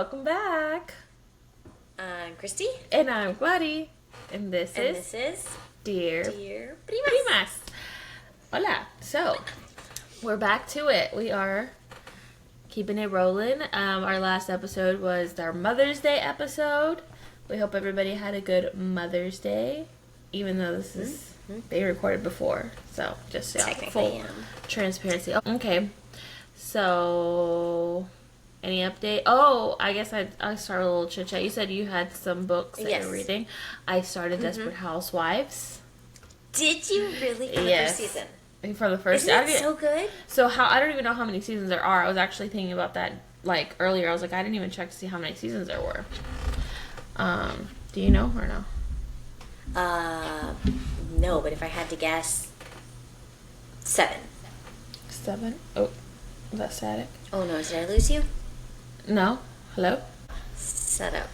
welcome back. I'm Christy. And I'm Clari. And this is Dear Primas. Hola. So, we're back to it. We are keeping it rolling. Our last episode was our Mother's Day episode. We hope everybody had a good Mother's Day, even though this is they recorded before. So, just full transparency. Okay. So, any update? Oh, I guess I started a little chit chat. You said you had some books that you're reading. I started Desperate Housewives. Did you really for the first season? For the first season. Isn't it so good? So I don't even know how many seasons there are. I was actually thinking about that like earlier. I was like, I didn't even check to see how many seasons there were. Do you know or no? No, but if I had to guess, 7. 7? Oh, is that static? Oh no, did I lose you? No. Hello? Set up.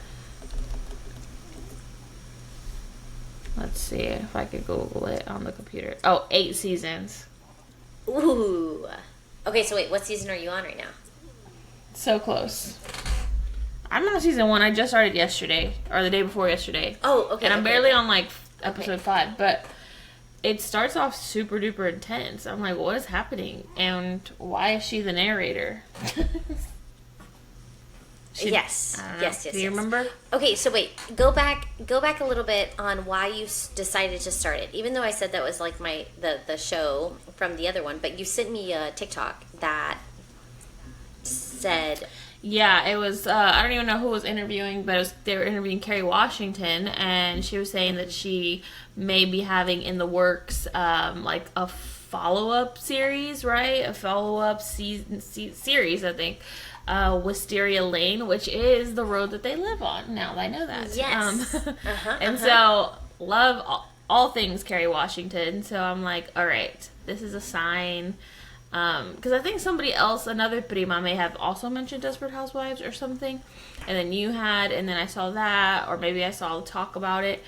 Let's see if I could Google it on the computer. Oh, 8 seasons. Ooh. Okay, so wait, what season are you on right now? So close. I'm on season 1. I just started yesterday, or the day before yesterday. Oh, okay. And I'm barely on like episode 5, but it starts off super duper intense. I'm like, what is happening? And why is she the narrator? Yes. Do you remember? Okay, so wait, go back a little bit on why you decided to start it. Even though I said that was like the show from the other one, but you sent me a TikTok that said. Yeah, it was, I don't even know who was interviewing, but they were interviewing Kerry Washington, and she was saying that she may be having in the works, like a follow-up series, right? A follow-up series, I think, Wisteria Lane, which is the road that they live on, now that I know that. Yes. So, love all things Kerry Washington, so I'm like, alright, this is a sign. Because I think somebody else, another prima, may have also mentioned Desperate Housewives or something, and then you had, and then I saw that, or maybe I saw talk about it,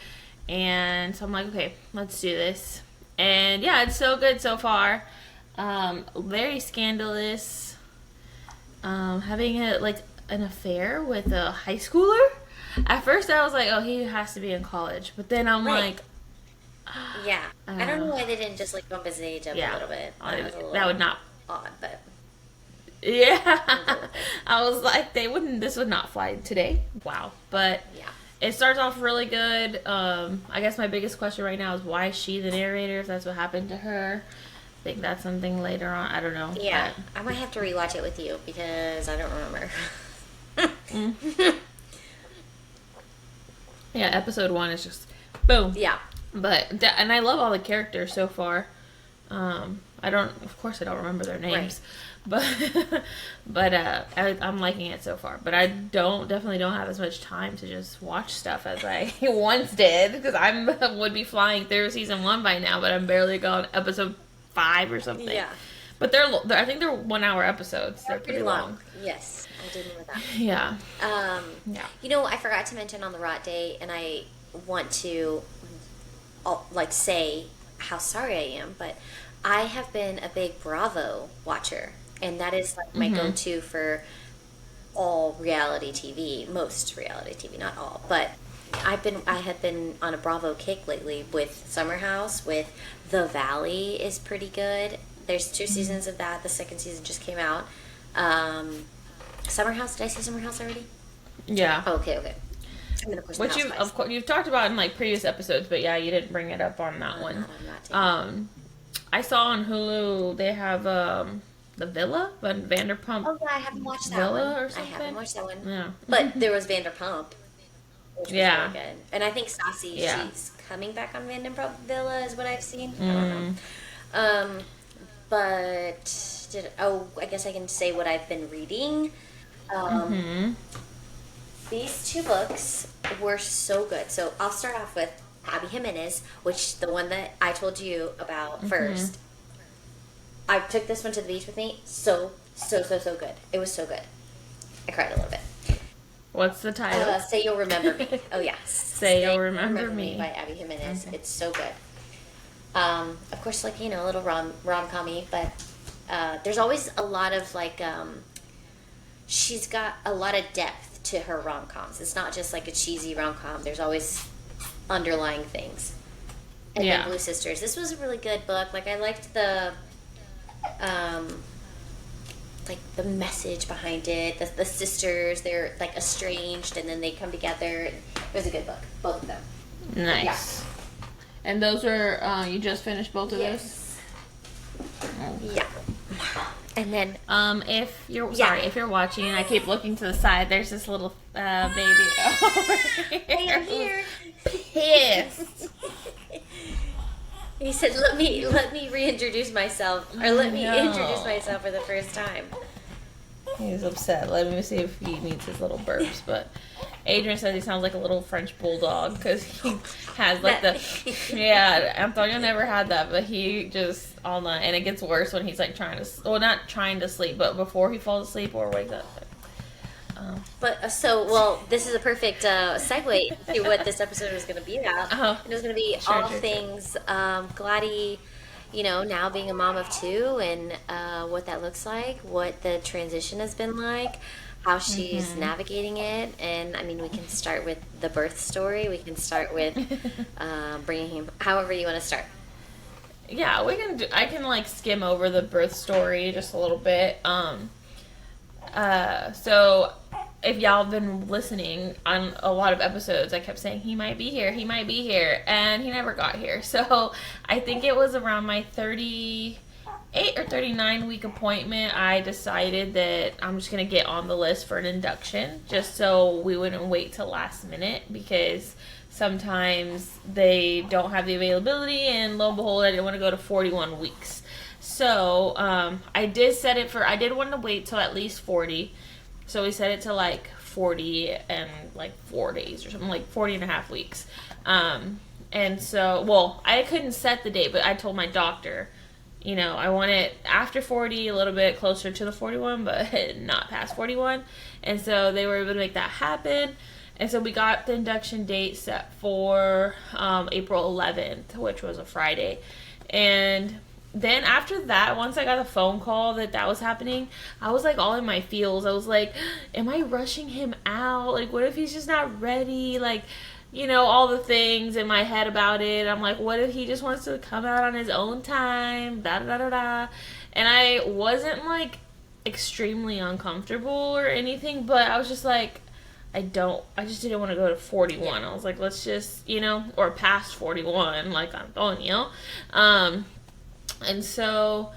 and so I'm like, okay, let's do this. And yeah, it's so good so far. Very scandalous. Having an affair with a high schooler. At first I was like, oh, he has to be in college, but then I'm like, yeah, I don't know why they didn't just like bump his age up a little bit. That would not odd, but yeah, I was like, this would not fly today. Wow, but yeah, it starts off really good. I guess my biggest question right now is why is she the narrator? If that's what happened to her, I think that's something later on. I don't know. Yeah, but I might have to rewatch it with you because I don't remember. Yeah, episode 1 is just boom. Yeah. But and I love all the characters so far. Of course I don't remember their names, right. but I'm liking it so far. But I definitely don't have as much time to just watch stuff as I once did, because I would be flying through season 1 by now, but I'm barely on episode 5 or something. Yeah. But I think they're 1 hour episodes. They're pretty long. Yes, I did know that. Yeah. Yeah. You know, I forgot to mention on the Rot Day, and I want to say how sorry I am, but I have been a big Bravo watcher, and that is like my go-to for all reality TV, most reality TV, not all, but I have been on a Bravo kick lately with Summer House, with The Valley is pretty good. There's 2 seasons of that. The second season just came out. Summer House, did I say Summer House already? Yeah. Oh, okay. Which you've talked about in like previous episodes, but yeah, you didn't bring it up on that one. I saw on Hulu they have the Villa, Vanderpump. Oh yeah, I haven't watched that Villa one. Or something. I haven't watched that one. Yeah. But there was Vanderpump, which was really good. And I think Stassi, she's coming back on Vanderpump Villa, is what I've seen. I don't know. But I guess I can say what I've been reading. These 2 books were so good. So I'll start off with Abby Jimenez, which the one that I told you about first. I took this one to the beach with me. So good. It was so good. I cried a little bit. What's the title? Say You'll Remember Me. Oh, yeah. Say You'll Remember Me by Abby Jimenez. Okay. It's so good. Of course, like, a little rom-com-y, but there's always a lot of, like, she's got a lot of depth to her rom-coms. It's not just like a cheesy rom-com. There's always underlying things. And then Blue Sisters. This was a really good book. Like, I liked the the message behind it. The sisters, they're like estranged and then they come together. It was a good book, both of them. Nice. Yeah. And those are you just finished both of those? Oh. Yeah. And then if you're watching, I keep looking to the side, there's this little baby over here. I am here. Pissed. He said, let me reintroduce myself, or let me introduce myself for the first time. He's upset. Let me see if he needs his little burps. But Adrian says he sounds like a little French bulldog because he has like Antonio never had that, but he just all night, and it gets worse when he's like not trying to sleep, but before he falls asleep or wakes up. This is a perfect segue to what this episode was going to be about. It was going to be things Clari, now being a mom of two, and what that looks like, what the transition has been like, how she's navigating it, and I mean, we can start with the birth story. We can start with bringing him, however you want to start. Yeah, I can like skim over the birth story just a little bit. So if y'all have been listening on a lot of episodes, I kept saying he might be here, and he never got here. So I think it was around my 38 or 39 week appointment, I decided that I'm just going to get on the list for an induction, just so we wouldn't wait till last minute, because sometimes they don't have the availability, and lo and behold, I didn't want to go to 41 weeks. So I did want to wait till at least 40. So we set it to like 40 and like 4 days or something, like 40 and a half weeks. And so, I couldn't set the date, but I told my doctor, I want it after 40, a little bit closer to the 41, but not past 41. And so they were able to make that happen. And so we got the induction date set for April 11th, which was a Friday. And then after that, once I got a phone call that was happening, I was like all in my feels. I was like, am I rushing him out? Like, what if he's just not ready? Like, all the things in my head about it. I'm like, what if he just wants to come out on his own time? Da da da da. And I wasn't like extremely uncomfortable or anything, but I was just like, I just didn't want to go to 41. I was like, let's just, or past 41, like Antonio. And so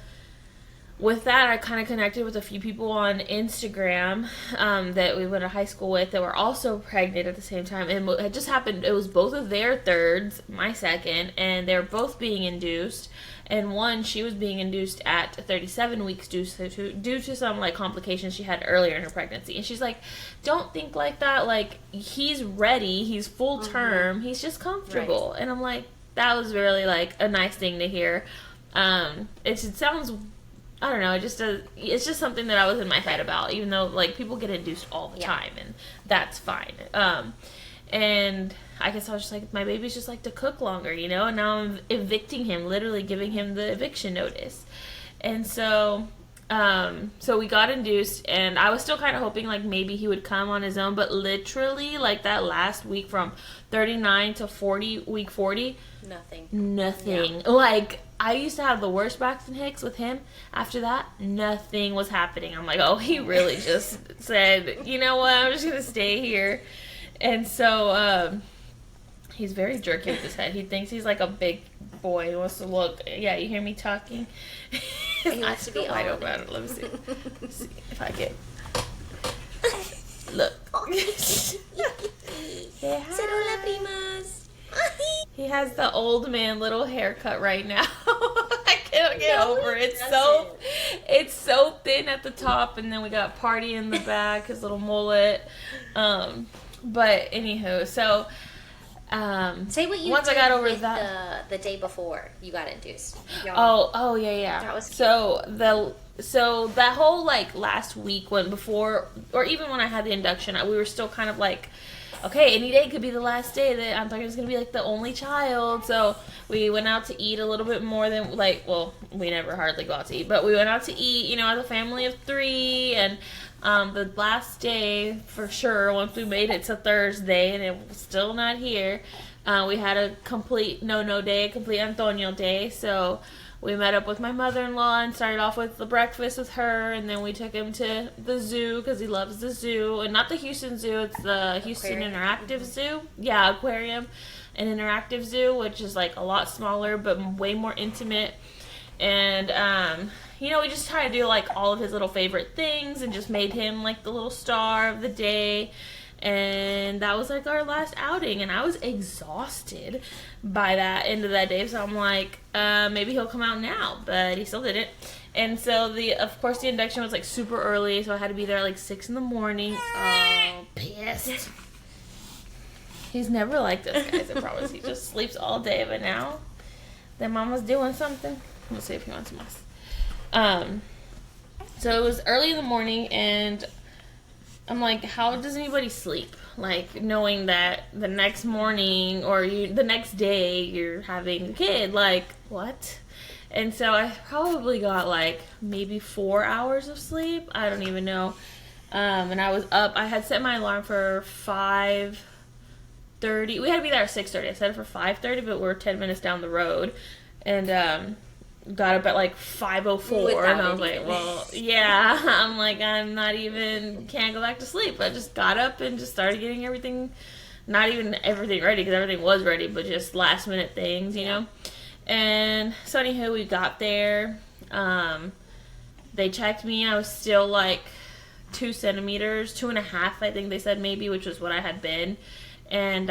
with that, I kind of connected with a few people on Instagram that we went to high school with that were also pregnant at the same time. And it just happened, it was both of their thirds, my second, and they were both being induced. And one, she was being induced at 37 weeks due to some like complications she had earlier in her pregnancy. And she's like, don't think like that. Like, he's ready. He's full term. He's just comfortable. Right. And I'm like, that was really like a nice thing to hear. It sounds, I don't know, it's just something that I was in my head about, even though like people get induced all the time, and that's fine. And I guess I was just like, my baby's just like to cook longer, and now I'm evicting him, literally giving him the eviction notice. And so we got induced, and I was still kind of hoping like maybe he would come on his own, but literally like that last week from 39 to 40, week 40, nothing. Yeah. Like, I used to have the worst Braxton Hicks with him. After that, nothing was happening. I'm like, oh, he really just said, you know what, I'm just going to stay here. And so, he's very jerky with his head. He thinks he's like a big boy. He wants to look. Yeah, you hear me talking? He wants to be wide open. Let me see. Let's see if I can. Look. Yeah. Hola, Primas. He has the old man little haircut right now. I can't get over it. It's so thin at the top, and then we got Party in the back, his little mullet. But anywho, so say what you once did I got over with that the day before you got induced. Oh yeah. That was cute. So that whole like last week when before, or even when I had the induction, we were still kind of like, okay, any day could be the last day that I'm talking is going to be like the only child. So we went out to eat a little bit more than we never hardly go out to eat, but we went out to eat, as a family of 3, and The last day, for sure, once we made it to Thursday and it was still not here, we had a complete no day, a complete Antonio day. So we met up with my mother-in-law and started off with the breakfast with her, and then we took him to the zoo because he loves the zoo. And not the Houston Zoo, it's the Houston Interactive Zoo. Yeah, aquarium. An interactive zoo, which is like a lot smaller but way more intimate. And we just tried to do like all of his little favorite things and just made him like the little star of the day. And that was like our last outing, and I was exhausted by that end of that day. So I'm like, maybe he'll come out now, but he still didn't. And so of course the induction was like super early, so I had to be there at like 6 in the morning. Oh, pissed. He's never like this, guys, I promise. He just sleeps all day, but now that Mama's doing something, we'll see if he wants some. So it was early in the morning, and I'm like, how does anybody sleep? Like, knowing that the next morning or the next day you're having a kid, like, what? And so I probably got like maybe 4 hours of sleep. I don't even know. And I was up. I had set my alarm for 5:30. We had to be there at 6:30. I set it for 5:30, but we're 10 minutes down the road, and got up at like 5:04. And I was like, well, yeah. I'm like, can't go back to sleep. I just got up and just started getting everything, not even everything ready because everything was ready, but just last minute things, you know. And so anywho, we got there. They checked me. I was still like 2 centimeters, 2.5, I think they said maybe, which was what I had been. And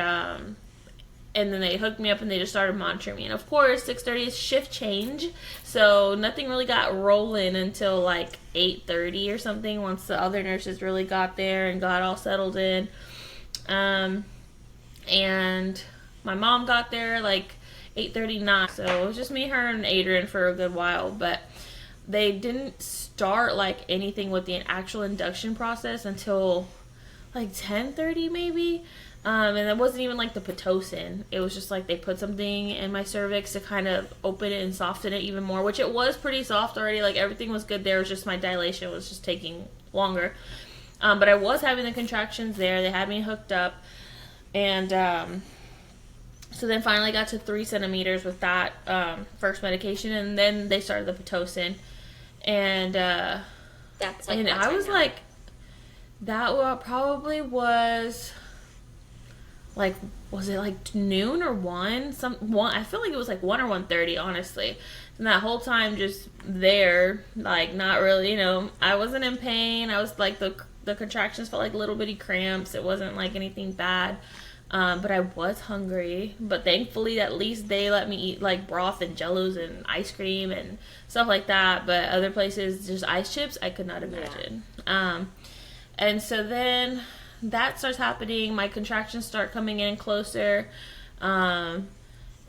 then they hooked me up and they just started monitoring me. And of course, 6:30 is shift change, so nothing really got rolling until like 8:30 or something. Once the other nurses really got there and got all settled in, and my mom got there like 8:39. So it was just me, her, and Adrian for a good while. But they didn't start like anything with the actual induction process until like 10:30 maybe. And it wasn't even like the Pitocin. It was just like they put something in my cervix to kind of open it and soften it even more, which it was pretty soft already. Like everything was good there. It was just my dilation was just taking longer. But I was having the contractions there. They had me hooked up. And so then finally got to 3 centimeters with that first medication. And then they started the Pitocin. And that's like, and I was like, that probably was... like, was it like noon or 1? I feel like it was like 1 or 1:30, honestly. And that whole time just there, like not really, I wasn't in pain. I was like, the contractions felt like little bitty cramps. It wasn't like anything bad. But I was hungry. But thankfully, at least they let me eat like broth and jellos and ice cream and stuff like that. But other places, just ice chips, I could not imagine. Yeah. And so then... that starts happening. My contractions start coming in closer, but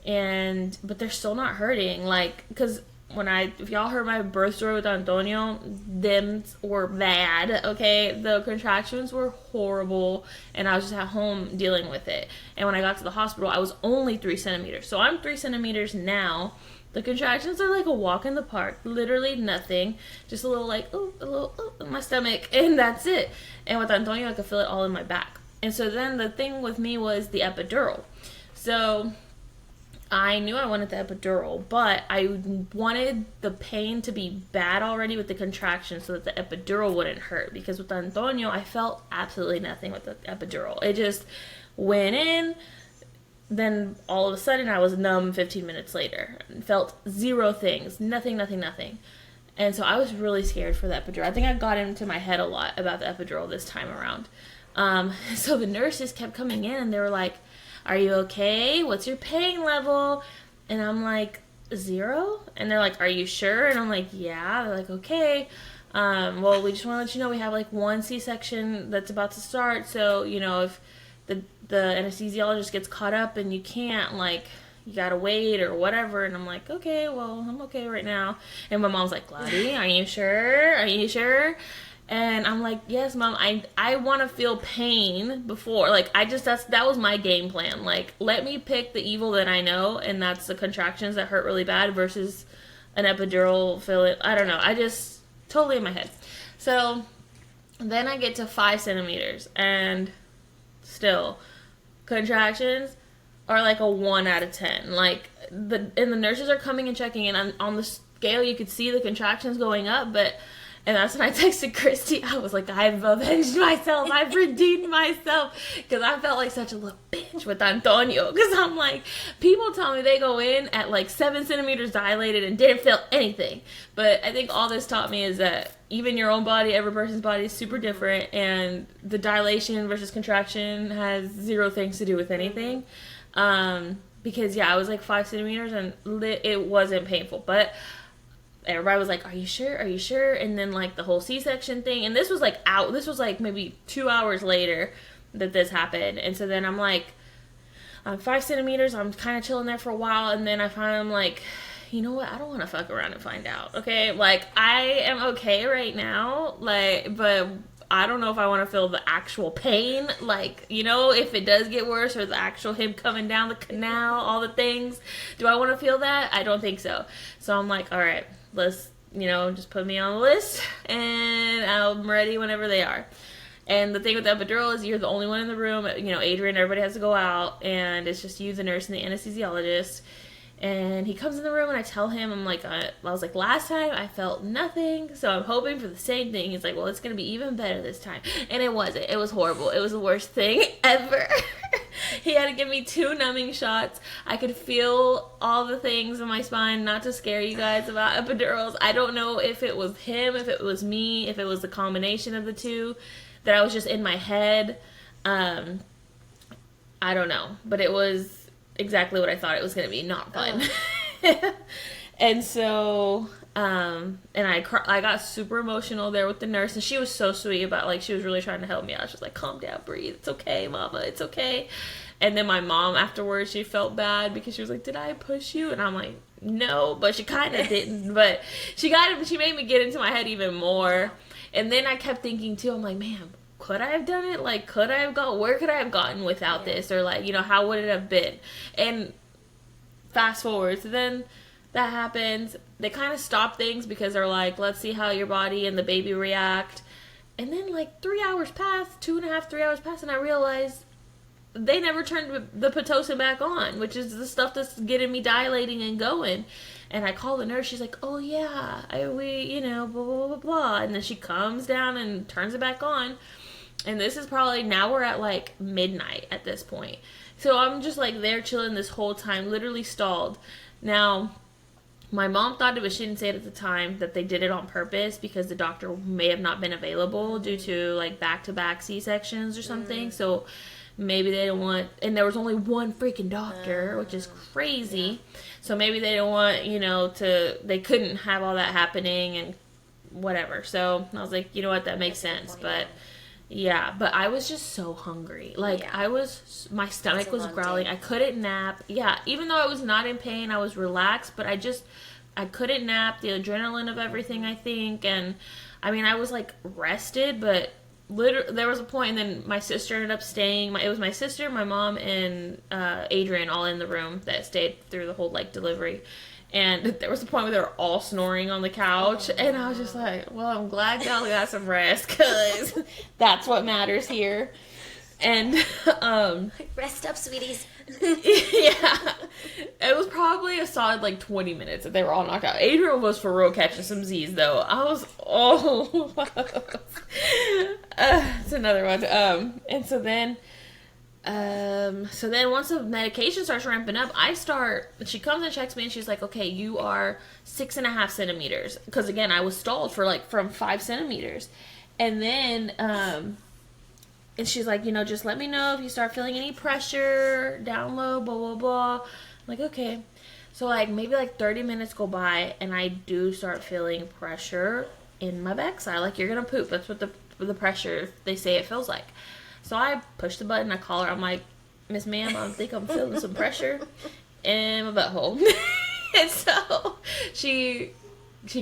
they're still not hurting. Like, because if y'all heard my birth story with Antonio, them were bad. Okay, the contractions were horrible, and I was just at home dealing with it. And when I got to the hospital, I was only 3 centimeters. So I'm 3 centimeters now. The contractions are like a walk in the park. Literally nothing. Just a little in my stomach, and that's it. And with Antonio, I could feel it all in my back. And so then the thing with me was the epidural. So I knew I wanted the epidural, but I wanted the pain to be bad already with the contractions so that the epidural wouldn't hurt. Because with Antonio, I felt absolutely nothing with the epidural. It just went in. Then all of a sudden I was numb 15 minutes later and felt zero things, nothing. And so I was really scared for the epidural. I think I got into my head a lot about the epidural this time around. So the nurses kept coming in and they were like, are you okay? What's your pain level? And I'm like, 0? And they're like, are you sure? And I'm like, yeah. They're like, okay. Well, we just want to let you know we have like 1 C-section that's about to start. So, if the anesthesiologist gets caught up and you can't, like, you gotta wait or whatever. And I'm like, okay, well, I'm okay right now. And my mom's like, Clari, are you sure? And I'm like, yes, Mom, I want to feel pain before. Like, that was my game plan. Like, let me pick the evil that I know, and that's the contractions that hurt really bad versus an epidural fill it. I don't know. I just, totally in my head. So Then I get to 5 centimeters, and still, contractions are like a 1 out of 10. Like, the nurses are coming and checking in. On the scale, you could see the contractions going up, but... And that's when I texted Christy. I was like, I've avenged myself. I've redeemed myself. Because I felt like such a little bitch with Antonio. Because I'm like, people tell me they go in at like 7 centimeters dilated and didn't feel anything. But I think all this taught me is that even your own body, every person's body is super different. And the dilation versus contraction has zero things to do with anything. Because, yeah, I was like 5 centimeters and it wasn't painful. But... everybody was like, are you sure? Are you sure? And then, like, the whole C-section thing. And this was, like, this was, like, maybe 2 hours later that this happened. And so then I'm, like, I'm 5 centimeters. I'm kind of chilling there for a while. And then I find I'm, like, you know what? I don't want to fuck around and find out, okay? Like, I am okay right now. Like, but I don't know if I want to feel the actual pain. Like, you know, if it does get worse or the actual him coming down the canal, all the things. Do I want to feel that? I don't think so. So I'm, like, all right. Let's, you know, just put me on the list, and I'm ready whenever they are. And the thing with the epidural is you're the only one in the room. You know, Adrian, everybody has to go out, and it's just you, the nurse, and the anesthesiologist. And he comes in the room, and I tell him, I'm like, I was like, last time I felt nothing, so I'm hoping for the same thing. He's like, well, it's going to be even better this time. And it wasn't. It was horrible. It was the worst thing ever. He had to give me 2 numbing shots. I could feel all the things in my spine, not to scare you guys about epidurals. I don't know if it was him, if it was me, if it was the combination of the two, that I was just in my head. I don't know. But it was exactly what I thought it was going to be. Not fun. And so... and I got super emotional there with the nurse, and she was so sweet about, like, she was really trying to help me out. She was like, calm down, breathe, it's okay, mama, it's okay. And then my mom afterwards, she felt bad because she was like, did I push you? And I'm like, no, but she kind of didn't, but she made me get into my head even more. And then I kept thinking too, I'm like, man, could I have done it? Like, where could I have gotten without this? Or, like, you know, how would it have been? And fast forward, so then that happens. They kind of stop things because they're like, let's see how your body and the baby react. And then, like, 3 hours pass, 2.5, 3 hours pass, and I realized they never turned the Pitocin back on, which is the stuff that's getting me dilating and going. And I call the nurse. She's like, oh, yeah, you know, blah, blah, blah, blah. And then she comes down and turns it back on. And this is probably, now we're at, like, midnight at this point. So I'm just, like, there chilling this whole time, literally stalled. Now... my mom thought it was, she didn't say it at the time, that they did it on purpose because the doctor may have not been available due to, like, back-to-back C-sections or something. So maybe they didn't want, and there was only one freaking doctor, which is crazy. Yeah. So maybe they didn't want, you know, they couldn't have all that happening and whatever. So I was like, you know what, that makes sense. But yeah, but I was just so hungry. Like, yeah. My stomach was growling. I couldn't nap. Yeah, even though I was not in pain, I was relaxed, but I couldn't nap. The adrenaline of everything, I think. And, I mean, I was, like, rested, but there was a point, and then my sister ended up staying. It was my sister, my mom, and Adrian all in the room that stayed through the whole, like, delivery. And there was a point where they were all snoring on the couch. And I was just like, well, I'm glad y'all got some rest, because that's what matters here. And, rest up, sweeties. Yeah. It was probably a solid, like, 20 minutes that they were all knocked out. Adrian was for real catching some Z's, though. I was, it's another one. And so then... once the medication starts ramping up, she comes and checks me, and she's like, okay, you are 6.5 centimeters. Because, again, I was stalled from 5 centimeters. And then, and she's like, you know, just let me know if you start feeling any pressure, down low, blah, blah, blah. I'm like, okay. So, like, maybe, like, 30 minutes go by, and I do start feeling pressure in my backside. Like, you're going to poop. That's what the pressure, they say it feels like. So I push the button, I call her, I'm like, Miss Ma'am, I think I'm feeling some pressure in my butthole. And so she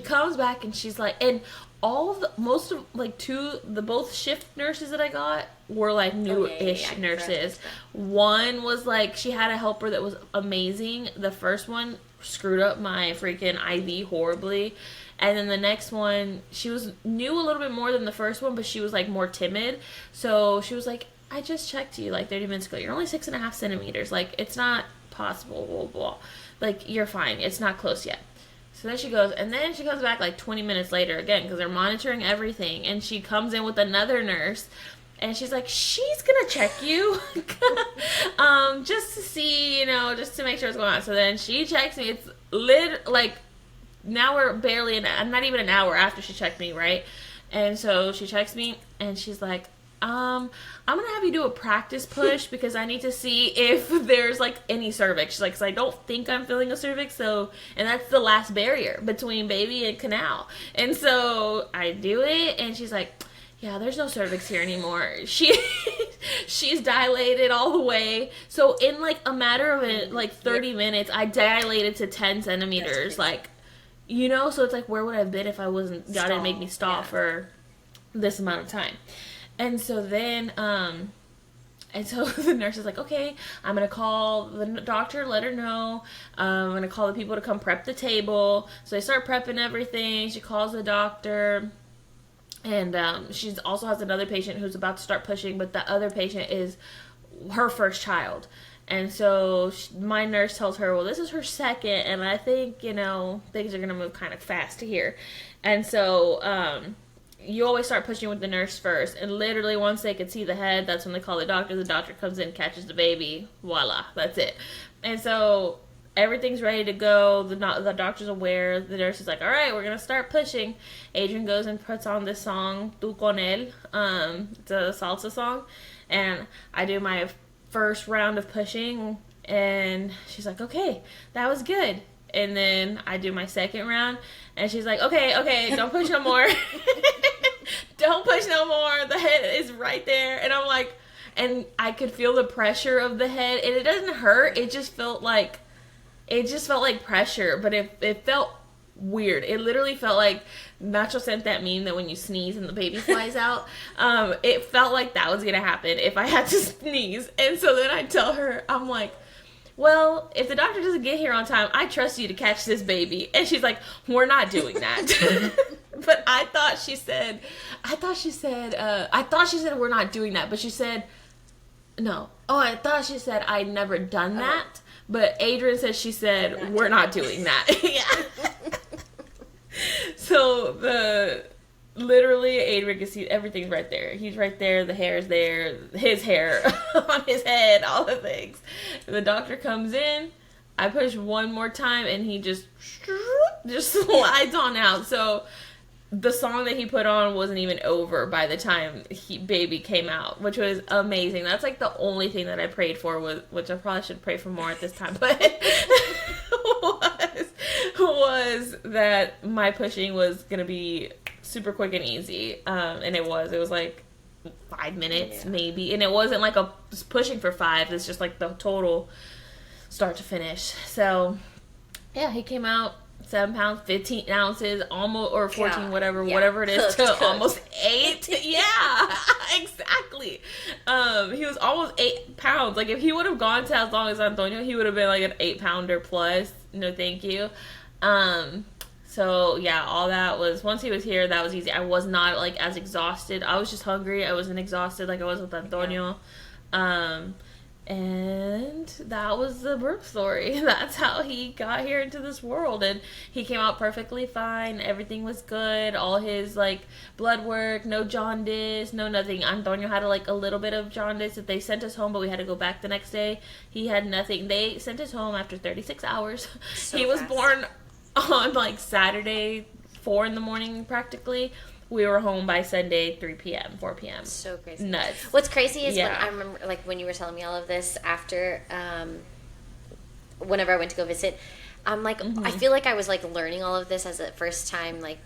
comes back, and she's like, and both shift nurses that I got were like new-ish nurses. One was like, she had a helper that was amazing. The first one screwed up my freaking IV horribly. And then the next one, she knew a little bit more than the first one, but she was like more timid. So she was like, I just checked you like 30 minutes ago. You're only 6.5 centimeters. Like, it's not possible, blah, blah. Like, you're fine. It's not close yet. So then she goes, and then she comes back like 20 minutes later again, because they're monitoring everything. And she comes in with another nurse, and she's like, she's going to check you just to see, you know, just to make sure what's going on. So then she checks me. It's like, now we're barely, not even an hour after she checked me, right? And so she checks me, and she's like, I'm going to have you do a practice push because I need to see if there's, like, any cervix. She's like, 'cause I don't think I'm feeling a cervix, so, and that's the last barrier between baby and canal. And so I do it, and she's like, yeah, there's no cervix here anymore. She's dilated all the way. So in, like, a matter of, like, 30 minutes, I dilated to 10 centimeters, like, you know? So it's like, where would I have been if I wasn't, God didn't make me stall for this amount of time? And so then, and so the nurse is like, okay, I'm going to call the doctor, let her know. I'm going to call the people to come prep the table. So they start prepping everything. She calls the doctor. And she also has another patient who's about to start pushing, but the other patient is her first child. And so my nurse tells her, well, this is her second, and I think, you know, things are going to move kind of fast here. And so you always start pushing with the nurse first, and literally once they can see the head, that's when they call the doctor. The doctor comes in, catches the baby, voila, that's it. And so everything's ready to go. The doctor's aware. The nurse is like, all right, we're going to start pushing. Adrian goes and puts on this song, Tu Con Él. It's a salsa song. And I do my first round of pushing, and she's like, okay, that was good. And then I do my second round, and she's like, okay, don't push no more. Don't push no more. The head is right there. And I'm like, and I could feel the pressure of the head, and it doesn't hurt. It just felt like pressure, but it felt weird. It literally felt like, Nacho sent that meme that when you sneeze and the baby flies out. It felt like that was going to happen if I had to sneeze. And so then I tell her, I'm like, well, if the doctor doesn't get here on time, I trust you to catch this baby. And she's like, we're not doing that. But I thought she said, we're not doing that. But she said, no. Oh, I thought she said, I'd never done that. But Adrian said, she said, we're not doing that. Yeah. So literally Adrian can see everything's right there. He's right there. The hair's there. His hair on his head. All the things. The doctor comes in. I push one more time, and he just slides on out. So the song that he put on wasn't even over by the time baby came out, which was amazing. That's like the only thing that I prayed for, which I probably should pray for more at this time, but was that my pushing was gonna be super quick and easy. And it was like 5 minutes maybe, and it wasn't like a pushing for 5. It's just like the total start to finish. So yeah, he came out 7 pounds, 15 ounces, almost, or 14, whatever it is, to almost 8. Yeah, exactly. He was almost 8 pounds. Like, if he would have gone to as long as Antonio, he would have been like an 8-pounder plus. No, thank you. So yeah, all that was, once he was here, that was easy. I was not like as exhausted. I was just hungry. I wasn't exhausted like I was with Antonio. And that was the birth story. That's how he got here into this world. And he came out perfectly fine. Everything was good. All his, like, blood work, no jaundice, no nothing. Antonio had, like, a little bit of jaundice that they sent us home, but we had to go back the next day. He had nothing. They sent us home after 36 hours. So he was born on, like, Saturday, 4 in the morning, practically. We were home by Sunday, 3 p.m., 4 p.m. So crazy. Nuts. What's crazy is when I remember, like, when you were telling me all of this after, whenever I went to go visit, I'm like, I feel like I was, like, learning all of this as a first time, like,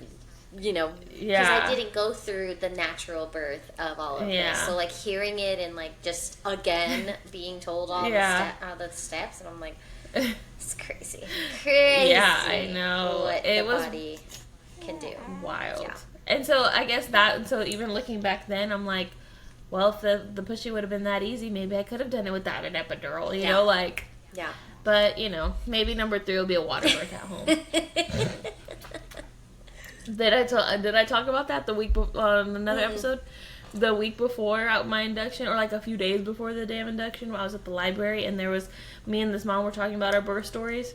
you know, because I didn't go through the natural birth of all of this. So, like, hearing it and, like, just, again, being told all the steps, and I'm like, it's crazy. Crazy. Yeah, I know. What the body can do. Wild. Yeah. And so I guess so even looking back then, I'm like, well, if the pushing would have been that easy, maybe I could have done it without an epidural, you know, like. Yeah. But, you know, maybe number 3 will be a water birth at home. Did I talk about that the week on another episode? The week before my induction, or like a few days before the day of induction, when I was at the library, and there was me and this mom were talking about our birth stories,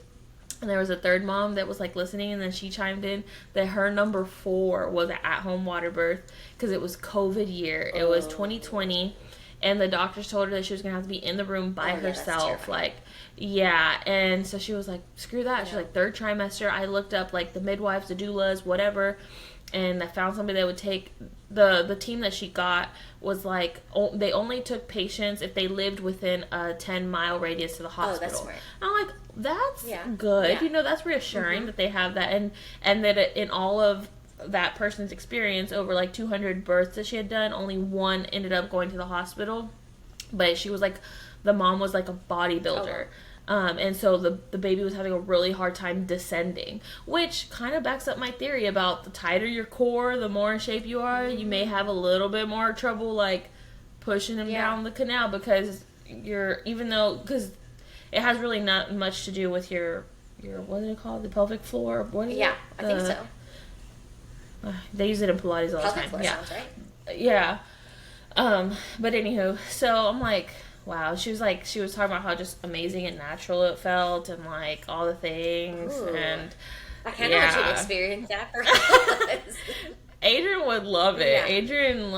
and there was a third mom that was like listening, and then she chimed in that her number 4 was an at-home water birth because it was COVID year. It was 2020, and the doctors told her that she was gonna have to be in the room by herself, like. Yeah, and so she was like, screw that. She's like, 3rd trimester. I looked up like the midwives, the doulas, whatever, and I found somebody that would take the team that she got was like they only took patients if they lived within a 10-mile radius to the hospital. Oh, that's right. I'm like, that's good. Yeah. That's reassuring that they have that, and that in all of that person's experience, over like 200 births that she had done, only one ended up going to the hospital. But she was like, the mom was like a bodybuilder. And so the baby was having a really hard time descending, which kind of backs up my theory about the tighter your core, the more in shape you are, you may have a little bit more trouble like pushing him down the canal, because because it has really not much to do with your what is it called, the pelvic floor? What is it? I think so. They use it in Pilates all the time. Pelvic floor sounds right. Yeah. But anywho, so I'm like, wow, she was talking about how just amazing and natural it felt, and like all the things. Ooh. And I kind of want you to experience that for us. Adrian would love it. Yeah. Adrian,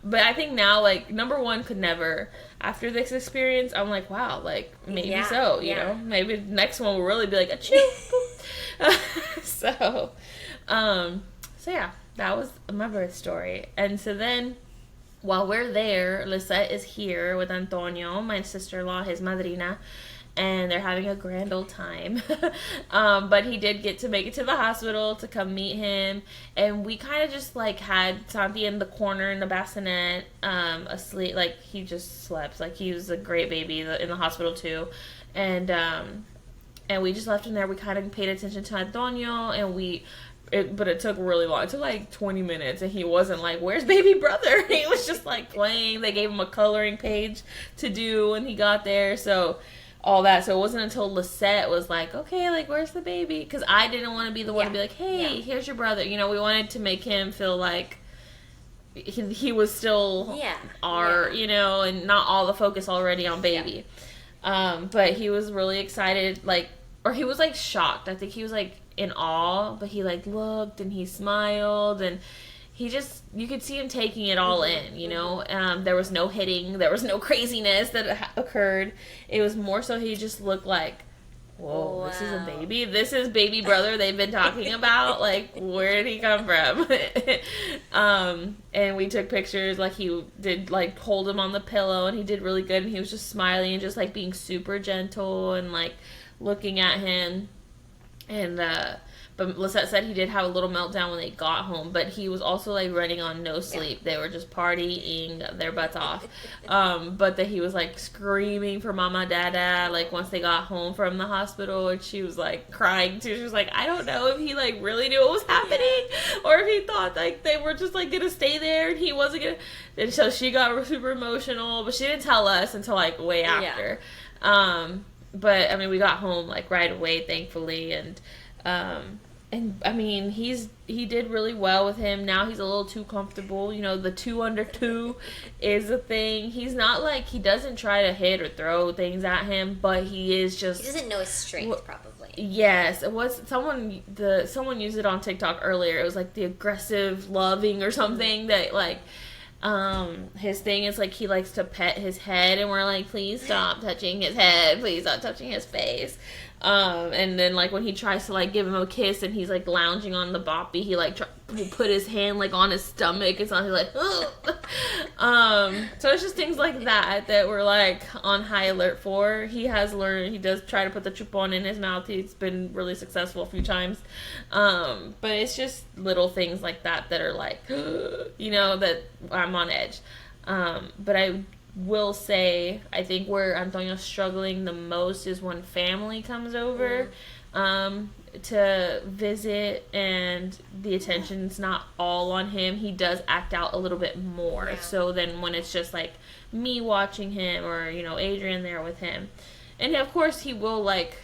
but I think now, like, number 1 could never. After this experience, I'm like, wow, like, maybe you know? Maybe the next one will really be like, achoo! So yeah, that was my birth story. And so then, while we're there, Lisette is here with Antonio, my sister-in-law, his madrina, and they're having a grand old time. But he did get to make it to the hospital to come meet him, and we kind of just like had Santi in the corner in the bassinet, asleep. Like, he just slept. Like, he was a great baby in the hospital too, and we just left him there. We kind of paid attention to Antonio, and but it took really long. It took like 20 minutes, and he wasn't like, where's baby brother? He was just like playing. They gave him a coloring page to do when he got there, so all that. So it wasn't until Lisette was like, okay, like, where's the baby? Because I didn't want to be the one to be like, hey, here's your brother. You know, we wanted to make him feel like he was still you know, and not all the focus already on baby. But he was really excited, like, or he was like shocked. I think he was like in awe, but he like looked and he smiled, and he just, you could see him taking it all in, you know. There was no hitting, there was no craziness that occurred. It was more so he just looked like, whoa, wow. This is a baby. This is baby brother they've been talking about. Like, where did he come from? And we took pictures. Like, he did, like, hold him on the pillow, and he did really good, and he was just smiling and just like being super gentle and like looking at him. And but Lisette said he did have a little meltdown when they got home, but he was also like running on no sleep. They were just partying their butts off. But that he was like screaming for mama, dada, like once they got home from the hospital, and she was like crying too. She was like, I don't know if he like really knew what was happening, or if he thought like they were just like gonna stay there and he wasn't gonna. And so she got super emotional, but she didn't tell us until like way after. But I mean, we got home like right away, thankfully, and I mean, he did really well with him. Now he's a little too comfortable. You know, the 2 under 2 is a thing. He's not like, he doesn't try to hit or throw things at him, but he is just, he doesn't know his strength, probably. Yes, it was someone used it on TikTok earlier. It was like the aggressive loving or something, that like his thing is like he likes to pet his head, and we're like, please stop touching his head, please stop touching his face. And then like when he tries to like give him a kiss and he's like lounging on the boppy, he like will put his hand like on his stomach and so he's like so it's just things like that we're like on high alert for. He has learned, he does try to put the chupon in his mouth. He's been really successful a few times, but it's just little things like that are like you know, that I'm on edge. But I will say, I think where Antonio's struggling the most is when family comes over to visit, and the attention's not all on him. He does act out a little bit more. Yeah. So then when it's just like me watching him, or you know, Adrian there with him, and of course he will like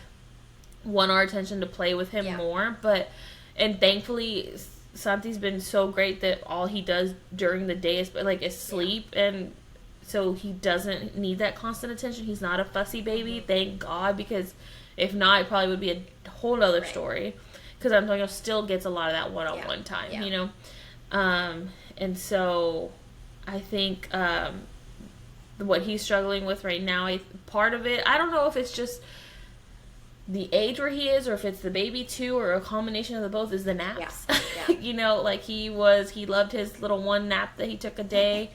want our attention to play with him more, but And thankfully, Santi's been so great that all he does during the day is sleep, and so he doesn't need that constant attention. He's not a fussy baby, thank God, because if not, it probably would be a whole other story. Because Antonio still gets a lot of that one-on-one time, you know? And so I think what he's struggling with right now, part of it, I don't know if it's just the age where he is, or if it's the baby too, or a combination of the both, is the naps. You know, like he loved his little one nap that he took a day.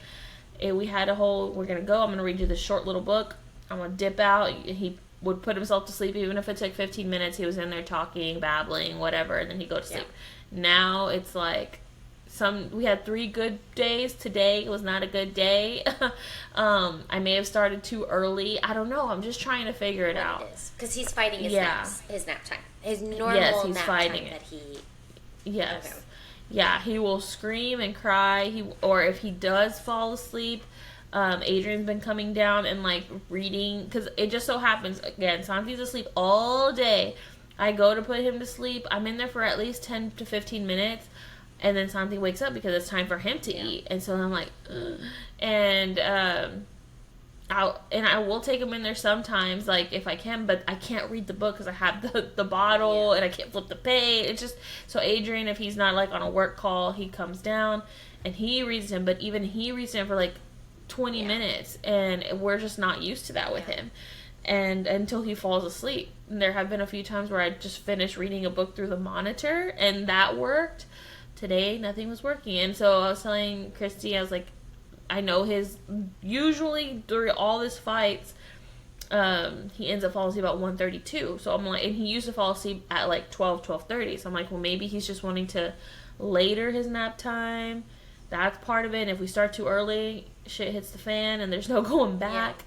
And we had we're going to go, I'm going to read you this short little book. I'm going to dip out. He would put himself to sleep, even if it took 15 minutes. He was in there talking, babbling, whatever, and then he'd go to sleep. Now it's like, we had 3 good days. Today was not a good day. I may have started too early. I don't know. I'm just trying to figure it out. Because he's fighting his naps, his nap time. His normal nap time that he... Yes. Okay. Yeah, he will scream and cry. Or if he does fall asleep, Adrian's been coming down and like reading, because it just so happens, again, Santi's asleep all day. I go to put him to sleep. I'm in there for at least 10 to 15 minutes. And then Santi wakes up because it's time for him to eat. And so I'm like, ugh. And I will take him in there sometimes, like if I can, but I can't read the book because I have the bottle and I can't flip the page. It's just, so Adrian, if he's not like on a work call, he comes down and he reads him, but even he reads him for like 20 minutes, and we're just not used to that with him. And until he falls asleep. And there have been a few times where I just finished reading a book through the monitor, and that worked. Today, nothing was working. And so I was telling Christy, I was like, I know usually during all his fights, he ends up falling asleep about 1:32. So I'm like, and he used to fall asleep at like 12:30. So I'm like, well, maybe he's just wanting to later his nap time. That's part of it. And if we start too early, shit hits the fan and there's no going back.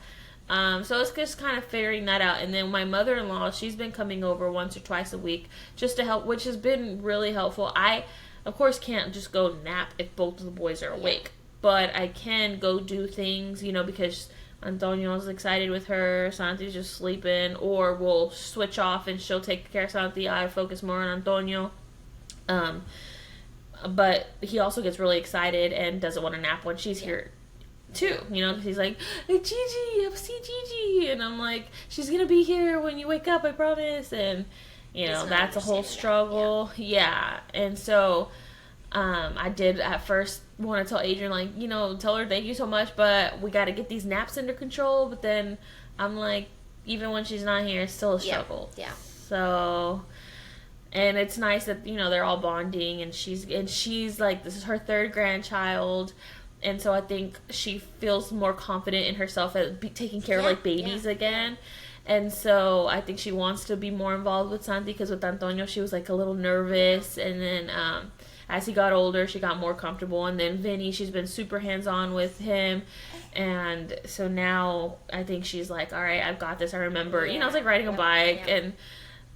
So it's just kind of figuring that out. And then my mother-in-law, she's been coming over once or twice a week just to help, which has been really helpful. I, of course, can't just go nap if both of the boys are awake. But I can go do things, you know, because Antonio's excited with her, Santi's just sleeping, or we'll switch off and she'll take care of Santi. I focus more on Antonio. But he also gets really excited and doesn't want to nap when she's here too, you know, because he's like, hey, Gigi, I'll see Gigi, and I'm like, she's gonna be here when you wake up, I promise. And you know, that's a whole struggle. And so I did at first want to tell Adrian, like, you know, tell her thank you so much, but we got to get these naps under control. But then I'm like, even when she's not here, it's still a struggle. So, and it's nice that, you know, they're all bonding, and she's like, this is her 3rd grandchild. And so I think she feels more confident in herself at taking care of, like, babies again. And so I think she wants to be more involved with Santi, because with Antonio, she was, like, a little nervous. And then as he got older, she got more comfortable. And then Vinny, she's been super hands-on with him. And so now I think she's like, all right, I've got this. I remember, you know, it's like riding a bike.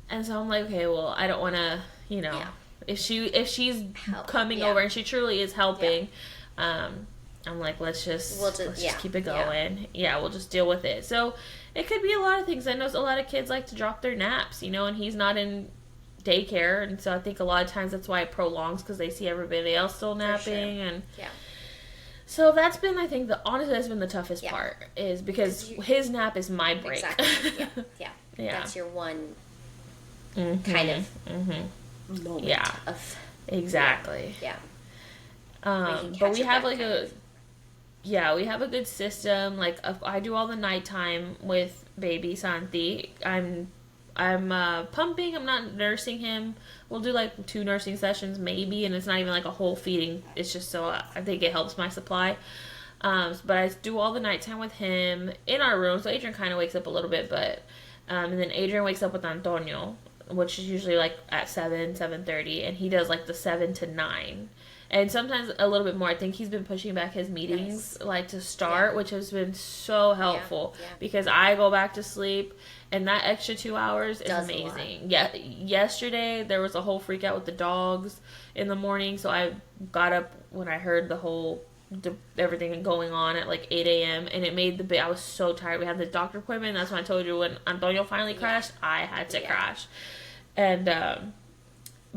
And so I'm like, okay, well, I don't want to, you know, if she's coming over and she truly is helping, I'm like, let's just keep it going. We'll just deal with it. So it could be a lot of things. I know a lot of kids like to drop their naps, you know, and he's not in daycare. And so I think a lot of times that's why it prolongs, because they see everybody else still napping. And so that's been, I think, honestly, that's been the toughest part, is because his nap is my break. Exactly. That's your one kind of moment of... Exactly. But we have like we have a good system. Like, I do all the nighttime with baby Santi. I'm pumping. I'm not nursing him. We'll do like 2 nursing sessions maybe, and it's not even like a whole feeding. It's just so I think it helps my supply. But I do all the nighttime with him in our room. So Adrian kind of wakes up a little bit, but and then Adrian wakes up with Antonio, which is usually like at 7:30, and he does like the 7 to 9. And sometimes a little bit more. I think he's been pushing back his meetings, like, to start, which has been so helpful. Because I go back to sleep, and that extra 2 hours is amazing. Yesterday, there was a whole freak out with the dogs in the morning, so I got up when I heard everything going on at, like, 8 a.m., and it made I was so tired. We had the doctor appointment, and that's when I told you when Antonio finally crashed, I had to crash. And,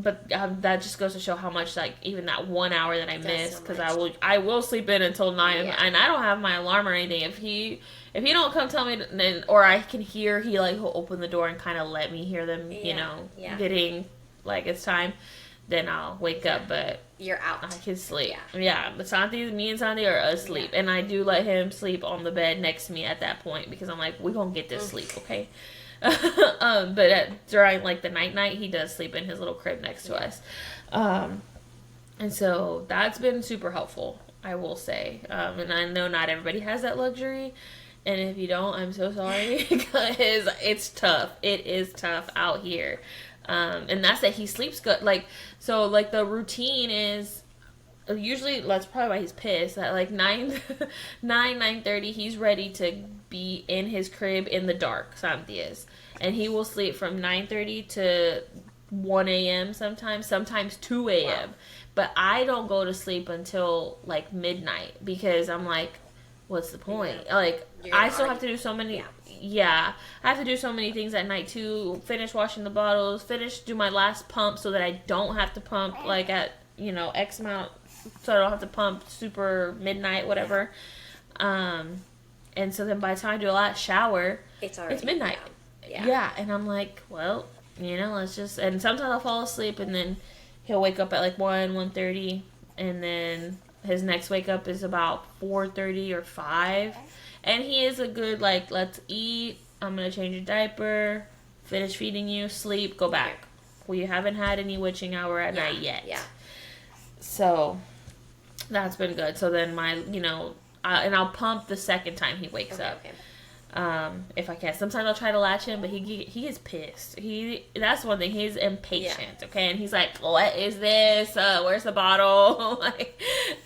but that just goes to show how much, like, even that 1 hour that I miss, because so I will sleep in until 9, and I don't have my alarm or anything. If he don't come tell me, then, or I can hear he'll open the door and kind of let me hear them, getting, like, it's time, then I'll wake up, but you're out. I can sleep. Yeah, but me and Santi are asleep, and I do let him sleep on the bed next to me at that point, because I'm like, we're gonna get this sleep, okay? But during, like, the night, he does sleep in his little crib next to us. And so that's been super helpful, I will say. And I know not everybody has that luxury. And if you don't, I'm so sorry, because it's tough. It is tough out here. And that's that he sleeps good. Like, so, like, the routine is, usually, that's probably why he's pissed, at like 9:30, he's ready to be in his crib in the dark, Santi is. And he will sleep from 9:30 to 1 a.m. sometimes 2 a.m. Wow. But I don't go to sleep until, like, midnight, because I'm like, what's the point? Yeah. Like, I still have to do so many... Yeah, I have to do so many things at night, too. Finish washing the bottles, do my last pump so that I don't have to pump, like, at, X amount, so I don't have to pump super midnight, whatever. And so then by the time I do a last shower, it's midnight. Yeah, and I'm like, well, let's just... And sometimes I'll fall asleep, and then he'll wake up at, like, 1:30, and then his next wake up is about 4:30 or 5. And he is a good, like, let's eat, I'm going to change your diaper, finish feeding you, sleep, go back. We haven't had any witching hour at night yet. Yeah. So, that's been good. So then and I'll pump the second time he wakes up. Okay. If I can. Sometimes I'll try to latch him, but he is pissed. That's one thing. He's impatient, okay? And he's like, what is this? Where's the bottle?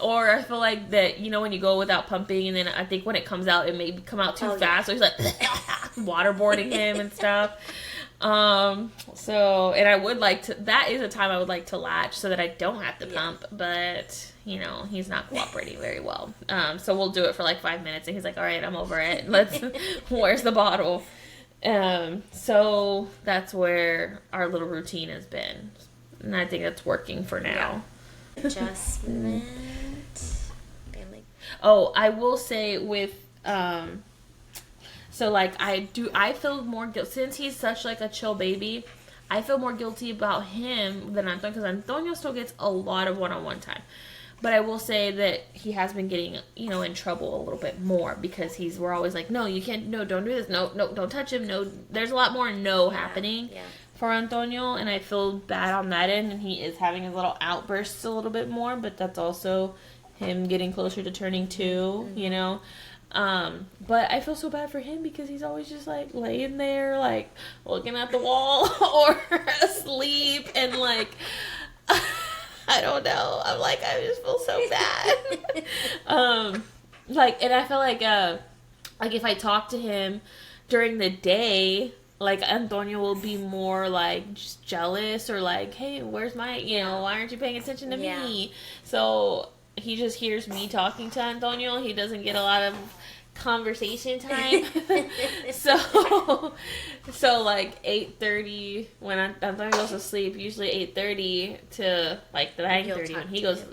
Or I feel like that, when you go without pumping, and then I think when it comes out, it may come out too fast. So he's like, waterboarding him and stuff. And I would like to, that is a time I would like to latch so that I don't have to pump, but, he's not cooperating very well. So we'll do it for like 5 minutes, and he's like, all right, I'm over it. Where's the bottle? So that's where our little routine has been. And I think that's working for now. Yeah. Adjustment. Family. Oh, I will say with, so, like, I feel more guilty, since he's such, like, a chill baby, I feel more guilty about him than Antonio, because Antonio still gets a lot of one-on-one time. But I will say that he has been getting, in trouble a little bit more, because we're always like, no, you can't, no, don't do this, no, don't touch him, no, there's a lot more happening for Antonio, and I feel bad on that end, and he is having his little outbursts a little bit more, but that's also him getting closer to turning 2, But I feel so bad for him, because he's always just, like, laying there, like, looking at the wall or asleep, and, like, I don't know. I'm like, I just feel so bad. And I feel like if I talk to him during the day, like, Antonio will be more, like, just jealous, or, like, hey, where's my, why aren't you paying attention to me? So he just hears me talking to Antonio. He doesn't get a lot of conversation time. so like 8:30 when Antonio goes to sleep, usually 8:30 to like 9:30 when he goes.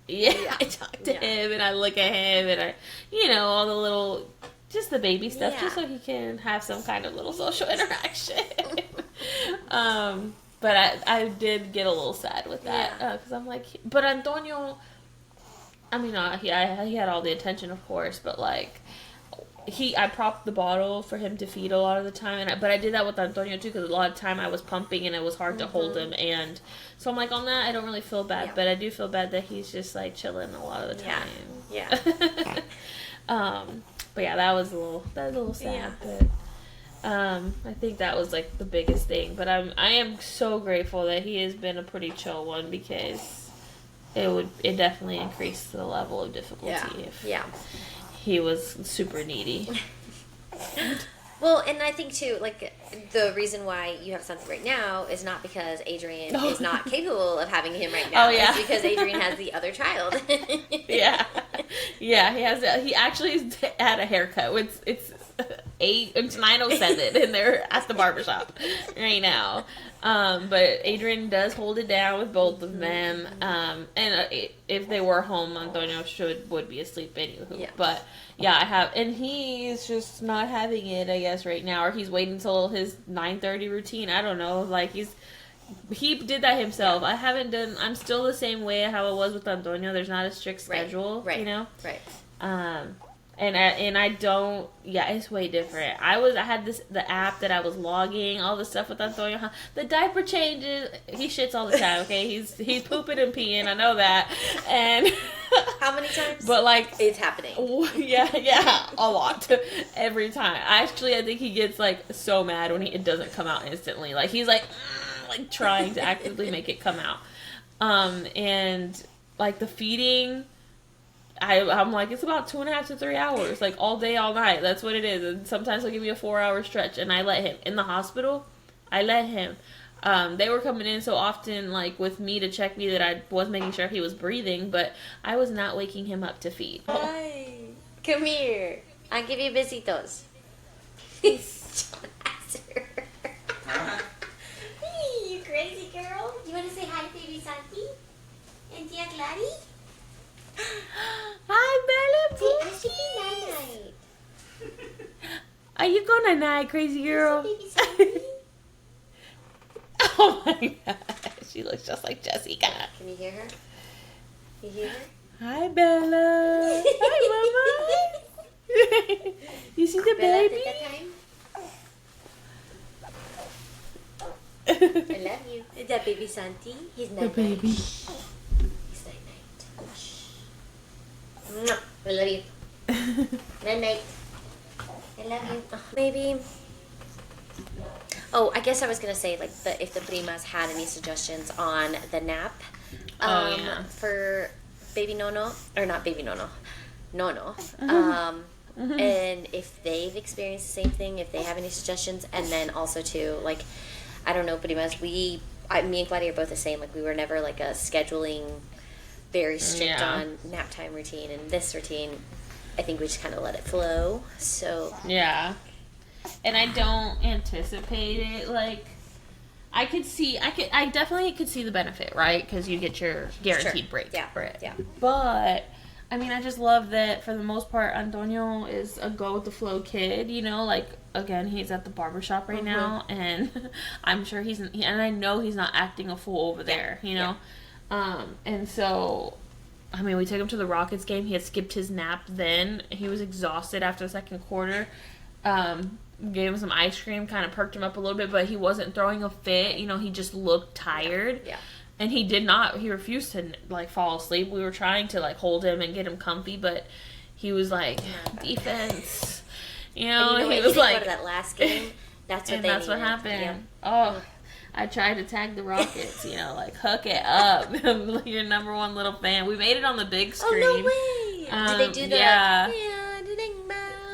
I talk to him, and I look at him, and I, all the little, just the baby stuff, just so he can have some kind of little social interaction. But I did get a little sad with that, because I'm like, but Antonio, I mean, he had all the attention, of course, but like, I propped the bottle for him to feed a lot of the time, but I did that with Antonio too, because a lot of time I was pumping, and it was hard to hold him, and so I'm like, on that I don't really feel bad, but I do feel bad that he's just like chilling a lot of the time. But yeah, that was a little sad, but I think that was like the biggest thing. But I am so grateful that he has been a pretty chill one, because it definitely increased the level of difficulty if he was super needy. Well, and I think too, like, the reason why you have something right now is not because Adrian is not capable of having him right now. It's because Adrian has the other child. He has. He actually had a haircut. It's It's 9:07 and they're at the barbershop right now. But Adrian does hold it down with both of them. And if they were home, Antonio would be asleep anywho. Yeah. But yeah, I have, and he's just not having it, I guess, right now, or he's waiting until his 9:30 routine. I don't know. Like he did that himself. I haven't done. I'm still the same way how it was with Antonio. There's not a strict schedule, right. You know. Right. And I don't. Yeah, it's way different. I had the app that I was logging all the stuff with Antonio. The diaper changes. He shits all the time. Okay, he's pooping and peeing. I know that. And how many times? But like it's happening. Yeah, a lot. Every time. I think he gets like so mad when it doesn't come out instantly. Like he's like trying to actively make it come out. And like the feeding. I'm like, it's about 2.5 to 3 hours, like all day, all night. That's what it is. And sometimes he'll give me a 4-hour stretch, and I let him in the hospital. I let him. They were coming in so often, like with me to check me that I was making sure he was breathing, but I was not waking him up to feed. Hi, come here. I'll give you besitos. Hey, you crazy girl. You want to say hi, baby Santi? And Tia Clari? Hi, Bella. Say, night-night. Are you gonna night, crazy girl? Baby Santi? Oh my god. She looks just like Jessica. Can you hear her? You hear her? Hi, Bella. Hi, Mama. You see the Bella, baby? I love you. Is that baby Santi? He's night-night. The baby. He's night-night. I love you. Night-night. I love you. Oh, maybe. Oh, I guess I was gonna say like if the Primas had any suggestions on the nap. For baby Nono, or not baby Nono. And if they've experienced the same thing, if they have any suggestions, and then also too, like, I don't know, Primas, me and Claudia are both the same. Like, we were never like a scheduling, very strict on nap time routine, and this routine, I think we just kind of let it flow. So yeah, and I don't anticipate it. Like, I definitely could see the benefit, right? Because you get your guaranteed break for it. Yeah. But I mean, I just love that for the most part, Antonio is a go with the flow kid. You know, like, again, he's at the barbershop right now, and I'm sure and I know he's not acting a fool over there. You know. And so, I mean, we took him to the Rockets game. He had skipped his nap then. He was exhausted after the second quarter. Gave him some ice cream, kind of perked him up a little bit, but he wasn't throwing a fit. You know, he just looked tired. Yeah. And he refused to, like, fall asleep. We were trying to, like, hold him and get him comfy, but he was like, defense. You know, he was like... Go to that last game. That's what what happened. Yeah. Oh, I tried to tag the Rockets, you know, like, hook it up. Your number one little fan. We made it on the big screen. Oh, no way. Did they do that? Yeah.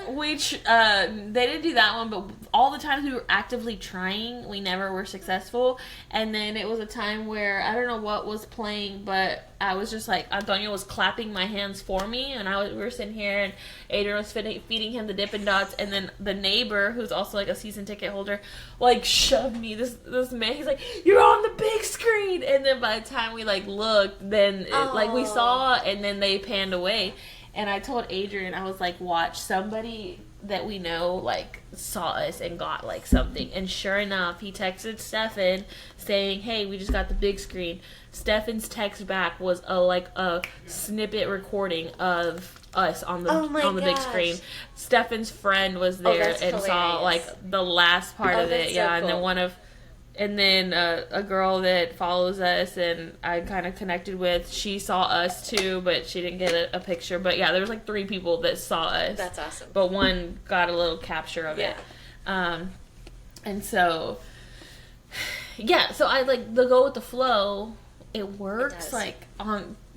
They didn't do that one, but all the times we were actively trying, we never were successful. And then it was a time where, I don't know what was playing, but I was just like, Antonio was clapping my hands for me, and we were sitting here, and Adrian was feeding him the Dippin' Dots, and then the neighbor, who's also like a season ticket holder, like, shoved me, this man, he's like, you're on the big screen! And then by the time we, like, looked, then, we saw, and then they panned away. And I told Adrian, I was like, watch, somebody that we know, like, saw us and got, like, something. And sure enough, he texted Stefan saying, hey, we just got the big screen. Stefan's text back was a snippet recording of us on the big screen. Stefan's friend was there and hilarious. Saw, like, the last part of it. Yeah, so cool. And then a girl that follows us and I kind of connected with, she saw us too, but she didn't get a picture. But yeah, there was like 3 people that saw us. That's awesome. But one got a little capture of it. And so, yeah, so I like the go with the flow. It works. It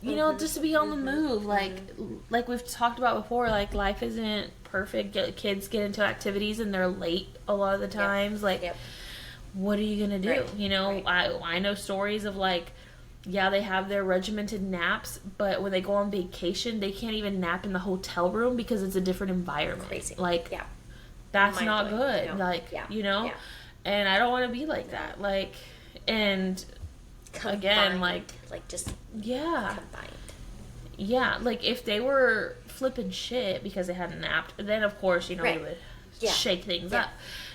you know, just to be on the move. Like we've talked about before, like life isn't perfect. Kids get into activities and they're late a lot of the times. What are you gonna do? Right. You know, right. I know stories of like, yeah, they have their regimented naps, but when they go on vacation, they can't even nap in the hotel room because it's a different environment. Crazy. that's not good. No. Like, yeah. you know? Yeah. And I don't want to be like that. Like, and Combined. again, like just yeah. combined. Yeah, like if they were flipping shit because they hadn't napped, then of course, you know, we would shake things up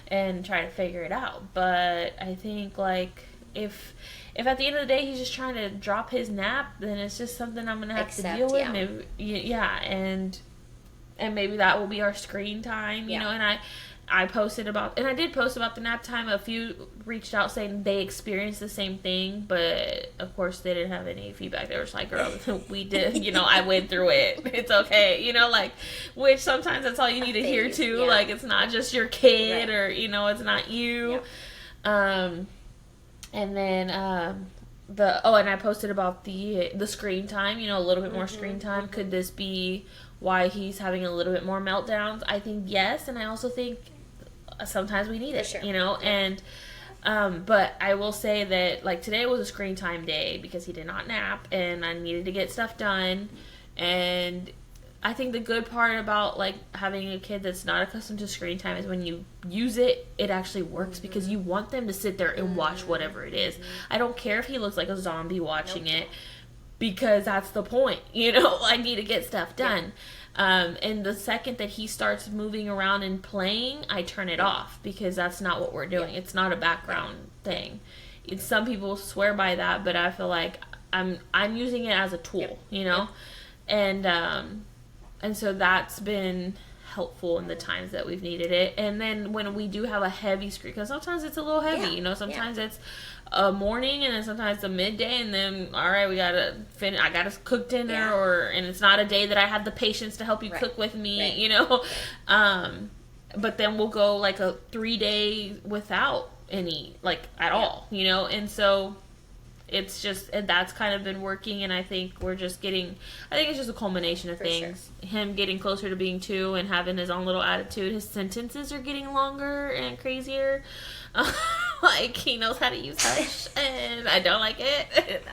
and try to figure it out. But I think like if at the end of the day he's just trying to drop his nap, then it's just something I'm gonna have to deal with. Maybe, and maybe that will be our screen time, you know. And I posted about, and I did post about the nap time. A few reached out saying they experienced the same thing, but of course they didn't have any feedback. They were just like, girl, we did, you know, I went through it. It's okay. You know, like, which sometimes that's all you need to hear too. Yeah. Like, it's not just your kid or, you know, it's not you. Yeah. And then, and I posted about the screen time, you know, a little bit more screen time. Could this be why he's having a little bit more meltdowns? I think yes. And I also think sometimes we need it, you know, and but I will say that like today was a screen time day because he did not nap and I needed to get stuff done. And I think the good part about like having a kid that's not accustomed to screen time is when you use it, it actually works because you want them to sit there and watch whatever it is. I don't care if he looks like a zombie watching it, because that's the point, you know. I need to get stuff done. And the second that he starts moving around and playing, I turn it off because that's not what we're doing. It's not a background thing. Some people swear by that, but I feel like I'm using it as a tool, you know. And so that's been helpful in the times that we've needed it. And then when we do have a heavy screen, because sometimes it's a little heavy, you know. Sometimes it's a morning and then sometimes it's a midday, and then all right, we gotta finish. I gotta cook dinner, and it's not a day that I have the patience to help you cook with me, you know. But then we'll go like a 3 day without any like at all, you know. And so it's just, and that's kind of been working, and I think we're just getting, I think it's just a culmination of things. Him getting closer to being 2 and having his own little attitude. His sentences are getting longer and crazier. Like, he knows how to use hush, and I don't like it.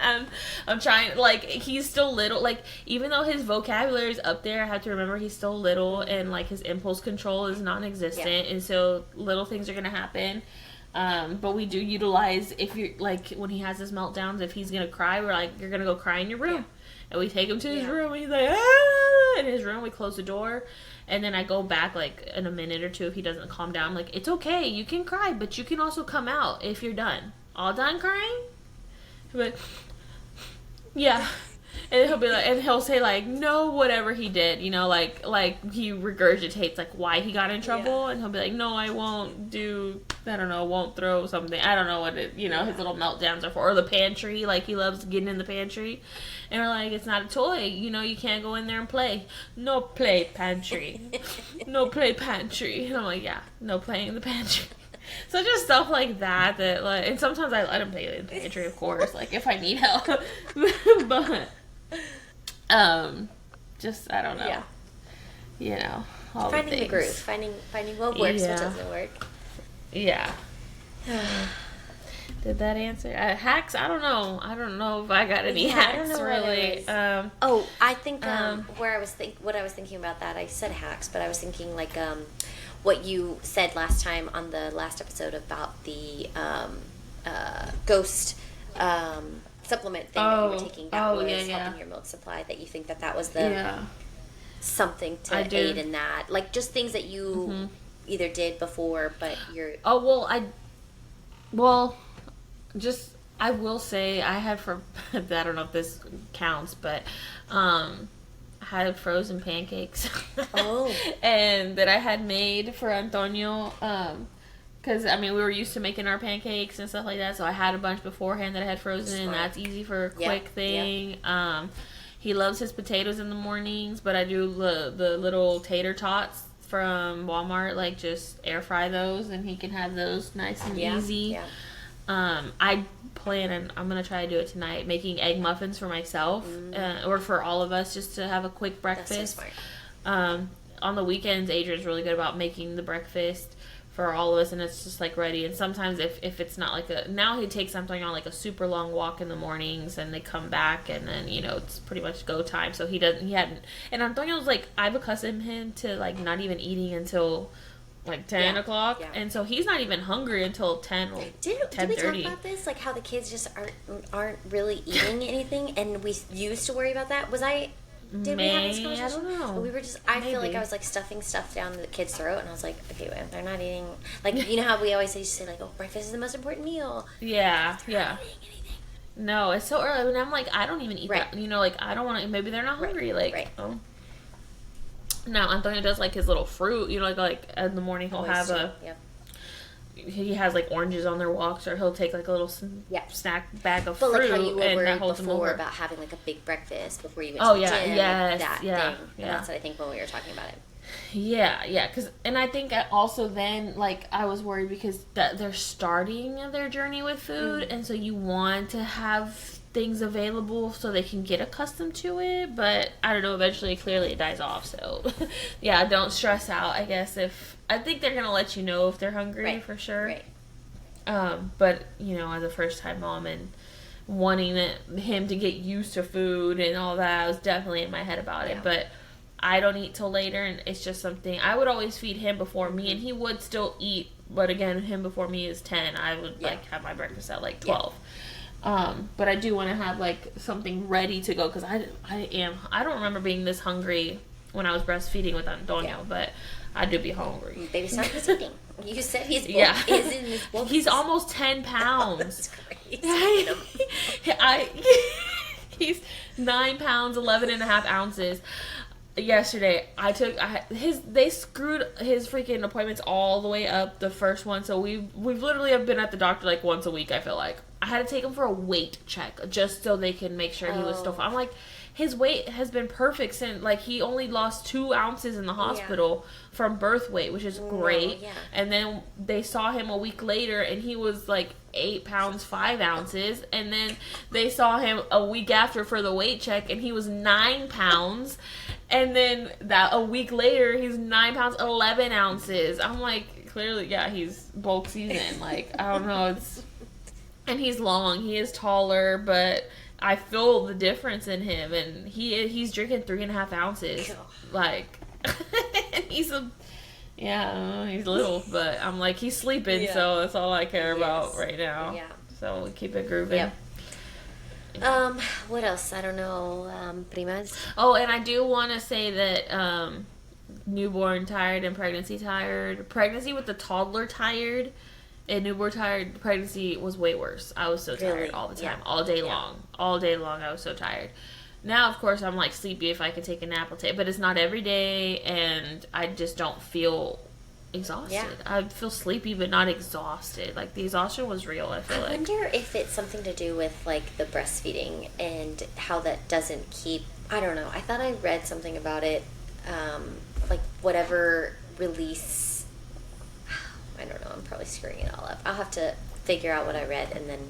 I'm trying, like, he's still little. Like, even though his vocabulary is up there, I have to remember he's still little, and, like, his impulse control is non-existent, and so little things are going to happen. But we do utilize, if you're, like, when he has his meltdowns, if he's going to cry, we're like, you're going to go cry in your room. And we take him to his room, and he's like, ah! In his room, we close the door. And then I go back, like, in a minute or two if he doesn't calm down. I'm like, it's okay. You can cry, but you can also come out if you're done. All done crying? But yeah. And he'll be like, and he'll say, like, no, whatever he did. You know, like he regurgitates, like, why he got in trouble. And he'll be like, no, I won't do, I don't know, won't throw something. I don't know what it, you know, his little meltdowns are for. Or the pantry. Like, he loves getting in the pantry. And we're like, it's not a toy. You know, you can't go in there and play. No play pantry. No play pantry. And I'm like, yeah, no playing in the pantry. So just stuff like that, like, and sometimes I let him play in the pantry, of course, like, if I need help. But, just, I don't know. Yeah. You know, all finding the groove. Finding what works, what doesn't work. Yeah. Did that answer? Hacks? I don't know. I don't know if I got any hacks, really. I think what I was thinking about that, I said hacks, but I was thinking like what you said last time on the last episode about the ghost supplement thing that you were taking that was helping your milk supply, that you think that was the something to aid in that. Like, just things that you either did before, but you're... I will say I had I don't know if this counts, but I had frozen pancakes. And that I had made for Antonio, because I mean we were used to making our pancakes and stuff like that, so I had a bunch beforehand that I had frozen, and that's easy for a quick thing. He loves his potatoes in the mornings, but I do the little tater tots from Walmart, like just air fry those, and he can have those nice and easy. I plan, and I'm going to try to do it tonight, making egg muffins for myself, or for all of us, just to have a quick breakfast. That's so smart. On the weekends, Adrian's really good about making the breakfast for all of us, and it's just like ready. And sometimes if it's not like now he takes something on like a super long walk in the mornings, and they come back, and then, you know, it's pretty much go time. So and Antonio's like, I've accustomed him to like not even eating until like 10 o'clock. Yeah. And so he's not even hungry until 10 or Did we talk about this? Like how the kids just aren't really eating anything, and we used to worry about that. Did we have this conversation? I don't know. We were just. I feel like I was like stuffing stuff down the kid's throat, and I was like, okay, well, they're not eating. Like, you know how we always say like, oh, breakfast is the most important meal. Yeah, they're not eating anything. No, it's so early. I mean, I'm like, I don't even eat that. You know, like I don't want to. Maybe they're not hungry. Like, oh. Now Antonio does like his little fruit. You know, like in the morning he'll have a. Yeah. He has like oranges on their walks, or he'll take like a little snack bag of fruit, like how you were and worried that holds him over. about having like a big breakfast before you went to the gym. That thing. And that's what I think when we were talking about it. Yeah, and I think also then, like, I was worried because they're starting their journey with food, and so you want to have things available so they can get accustomed to it, but I don't know, eventually, clearly it dies off, so, yeah, don't stress out, I guess, I think they're gonna let you know if they're hungry, for sure, but, you know, as a first-time mom and wanting him to get used to food and all that, I was definitely in my head about it, but I don't eat till later, and it's just something, I would always feed him before me, and he would still eat, but again, him before me is 10, I would, like, have my breakfast at, like, 12. But I do want to have like something ready to go because I don't remember being this hungry when I was breastfeeding with Antonio, but I do be hungry. Baby son is eating. You said he's is in his bulk. He's almost 10 pounds. That's crazy. He's 9 pounds 11 and a half ounces. Yesterday, they screwed his freaking appointments all the way up, the first one, so we've literally have been at the doctor like once a week, I feel like. I had to take him for a weight check just so they can make sure he was still fine. I'm like, his weight has been perfect since, like, he only lost 2 ounces in the hospital from birth weight, which is great. And then they saw him a week later and he was like 8 pounds 5 ounces, and then they saw him a week after for the weight check and he was 9 pounds, and then that a week later he's 9 pounds 11 ounces. I'm like, clearly, he's bulk season. Like, I don't know, and he's long, he is taller, but I feel the difference in him, and he's drinking 3.5 ounces. Like, and he's little, but I'm like, he's sleeping, so that's all I care about right now. Yeah. So we keep it grooving. Yep. What else? I don't know. Primas. Oh, and I do want to say that newborn tired and pregnancy tired. Pregnancy with the toddler tired and newborn tired. Pregnancy was way worse. I was so tired all the time, all day long. All day long, I was so tired. Now, of course, I'm like sleepy. If I could take a nap, I'll take. But it's not every day, and I just don't feel exhausted. Yeah. I feel sleepy, but not exhausted. Like, the exhaustion was real, I feel like. I wonder if it's something to do with, like, the breastfeeding and how that doesn't keep... I don't know. I thought I read something about it. Like, whatever release... I don't know. I'm probably screwing it all up. I'll have to figure out what I read and then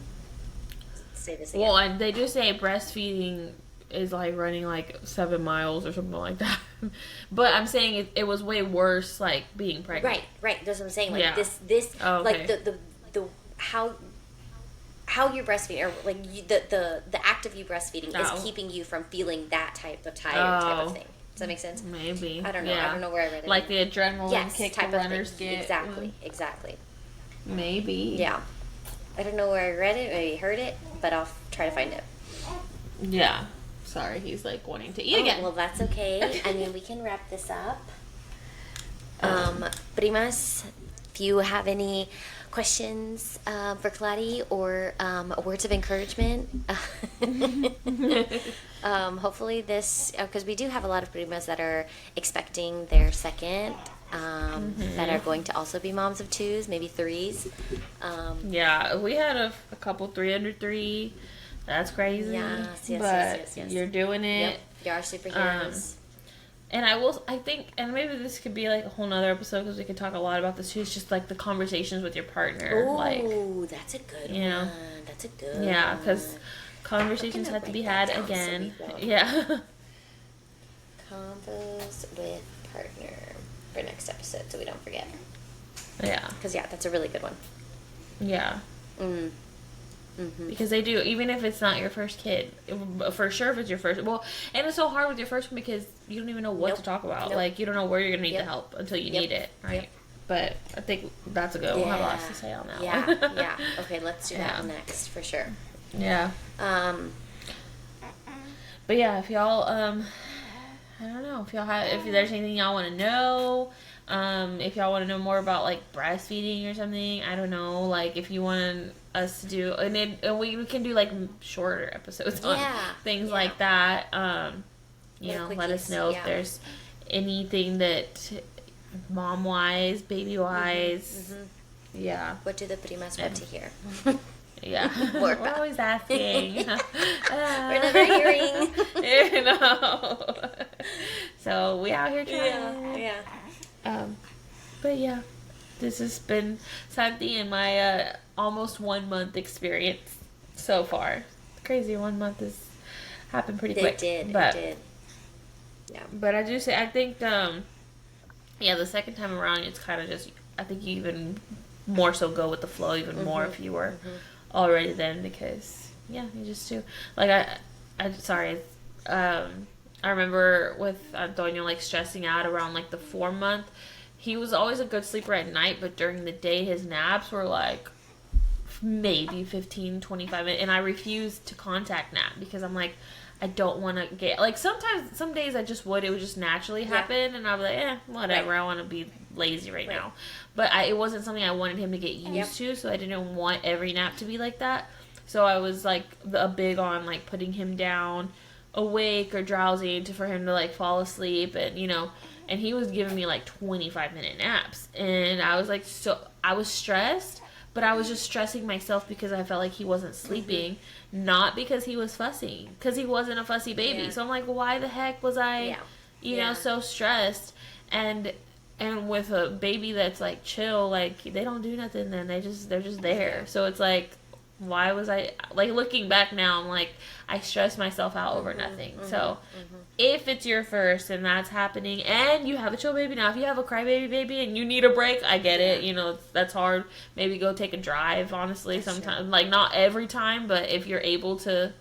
say this again. Well, and they do say breastfeeding is like running like 7 miles or something like that. But I'm saying it was way worse, like, being pregnant. Right. That's what I'm saying. Like, this like, the how you're breastfeeding, or like the act of you breastfeeding is keeping you from feeling that type of tired type of thing. Does that make sense? Maybe. I don't know. I don't know where I read it. Like the adrenaline kick the runners get. Exactly. Maybe. Yeah. I don't know where I read it, maybe heard it, but I'll try to find it. Yeah. Sorry, he's like wanting to eat again. Well, that's okay. I mean, we can wrap this up. Primas, if you have any questions for Clari or words of encouragement, hopefully this, because we do have a lot of primas that are expecting their second, that are going to also be moms of 2s, maybe 3s. We had a couple 3 under 3. That's crazy. Yes. You're doing it. Yep. You are superheroes. And I think, and maybe this could be like a whole nother episode because we could talk a lot about this too. It's just like the conversations with your partner. Oh, that's a good one. That's a good one. Yeah, because conversations have to be had again. Yeah. Convos with partner for next episode so we don't forget. Yeah. Because, that's a really good one. Yeah. Because they do, even if it's not your first kid, for sure if it's your first, well, and it's so hard with your first one because you don't even know what to talk about. Like, you don't know where you're going to need the help until you need it, right? But I think that's a good one. We'll have lots to say on that one. Yeah. Okay, let's do that one next for sure. Yeah. But yeah, if y'all, I don't know, if there's anything y'all want to know, if y'all want to know more about, like, breastfeeding or something, I don't know, like, if you want us to do, and we can do, like, shorter episodes on things like that, you know, let us know if there's anything that, mom-wise, baby-wise, What do the primas want to hear? Yeah. We're always asking. We're never hearing. You know. So we out here trying. Yeah. But yeah, this has been Santi and my almost 1 month experience so far. Crazy, 1 month has happened pretty quick. It did. Yeah. But I do say, I think, the second time around, it's kind of just, I think you even more so go with the flow even more if you were already then, because you just do, like, I remember with Antonio, like, stressing out around, like, the 4 month. He was always a good sleeper at night, but during the day his naps were like maybe 15, 25 minutes, and I refused to contact nap because I'm like, I don't want to get, like, sometimes, some days it would just naturally happen, and I'll be like, whatever, I want to be lazy right now. But it wasn't something I wanted him to get used to, so I didn't want every nap to be like that. So I was, like, big on, like, putting him down awake or drowsy for him to, like, fall asleep, and, you know, and he was giving me, like, 25-minute naps, and I was, like, I was stressed, but I was just stressing myself because I felt like he wasn't sleeping, not because he was fussy, because he wasn't a fussy baby. So I'm like, why the heck was I, you know, so stressed? And with a baby that's, like, chill, like, they don't do nothing then. They're just there. So it's like, why was I, like, looking back now, I'm like, I stressed myself out over nothing. So if it's your first and that's happening and you have a chill baby, now if you have a crybaby baby and you need a break, I get it. You know, that's hard. Maybe go take a drive, honestly, sometimes. Like, not every time, but if you're able to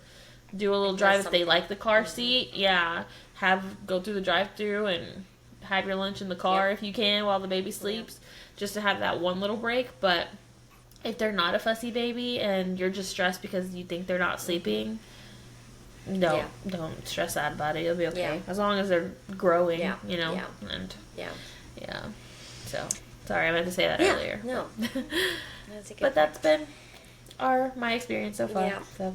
do a little drive, if they like the car seat, go through the drive-through and have your lunch in the car if you can while the baby sleeps, just to have that one little break. But if they're not a fussy baby and you're just stressed because you think they're not sleeping, don't stress out about it. You'll be okay. As long as they're growing, you know. And so, sorry, I meant to say that earlier. No. That's a good but that's been my experience so far. Yeah. So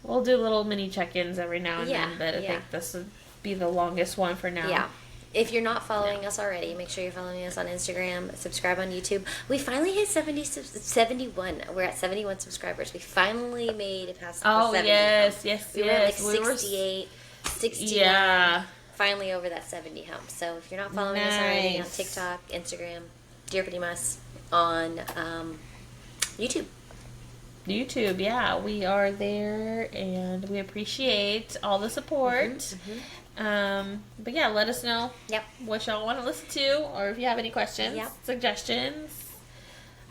we'll do little mini check-ins every now and then, but I think this would be the longest one for now. Yeah. If you're not following us already, make sure you're following us on Instagram, subscribe on YouTube. We finally hit 71. We're at 71 subscribers. We finally made it past the 70. Yes. We were at like 68, 69. Yeah. Finally over that 70 hump. So if you're not following us already on TikTok, Instagram, Dear Primas, on YouTube. YouTube, we are there, and we appreciate all the support. But let us know what y'all want to listen to, or if you have any questions, suggestions,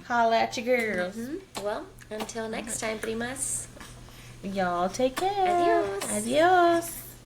holla at your girls. Well, until next time, Primas. Y'all take care. Adios.